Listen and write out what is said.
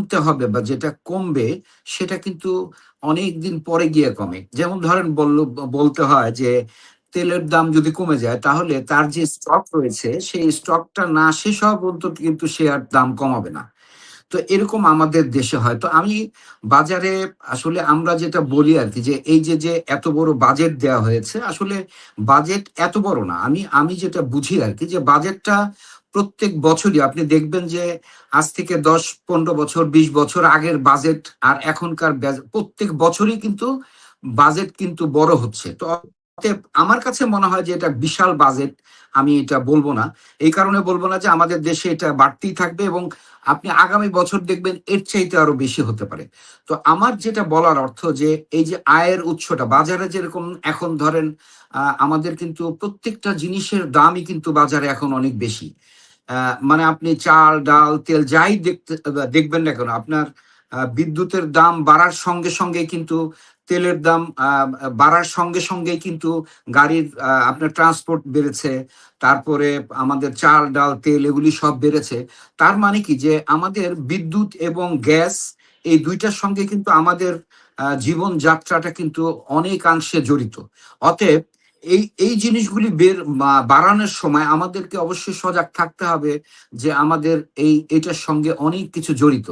কমতে হবে বা যেটা কমবে সেটা কিন্তু অনেক দিন পরে গিয়ে কমে। যেমন ধরেন বলতে হয় যে তেলের দাম যদি কমে যায় তাহলে তার যে স্টক রয়েছে সেই স্টকটা না শেষ হওয়া পর্যন্ত কিন্তু সে আর দাম কমাবে না। তো এরকম আমাদের দেশে হয়। তো আমি বাজারে আসলে আমরা যেটা বলি আরকি যে এই যে এত বড় বাজেট দেয়া হয়েছে, আসলে বাজেট এত বড় না। আমি যেটা বুঝি আরকি যে বাজেটটা প্রত্যেক বছরই আপনি দেখবেন যে আজ থেকে ১০-১৫ বছর ২০ বছর আগের বাজেট আর এখনকার প্রত্যেক বছরই কিন্তু বাজেট কিন্তু বড় হচ্ছে। তো অতএব আমার কাছে মনে হয় যে এটা বিশাল বাজেট। আমি এটা বলব না। এই কারণে বলব না যে আমাদের দেশে এটা বাড়তেই থাকবে এবং আপনি আগামী বছর দেখবেন এর চাইতে আরো বেশি হতে পারে। তো আমার যেটা বলার অর্থ যে এই যে আয়ের উৎসটা বাজারে যেরকম এখন ধরেন আমাদের কিন্তু প্রত্যেকটা জিনিসের দামই কিন্তু বাজারে এখন অনেক বেশি। মানে আপনি চাল, ডাল, তেল যাই দেখবেন না কেন আপনার বিদ্যুতের দাম বাড়ার সঙ্গে কিন্তু তেলের দাম বাড়ার সঙ্গেই কিন্তু গাড়ির আপনার ট্রান্সপোর্ট বেড়েছে। তারপরে আমাদের চাল, ডাল, তেল এগুলি সব বেড়েছে। তার মানে কি যে আমাদের বিদ্যুৎ এবং গ্যাস এই ২ টার সঙ্গে কিন্তু আমাদের জীবনযাত্রাটা কিন্তু অনেকাংশে জড়িত। অতএব এই জিনিসগুলি বাড়ানোর সময় আমাদেরকে অবশ্যই সজাগ থাকতে হবে যে আমাদের এটার সঙ্গে অনেক কিছু জড়িত।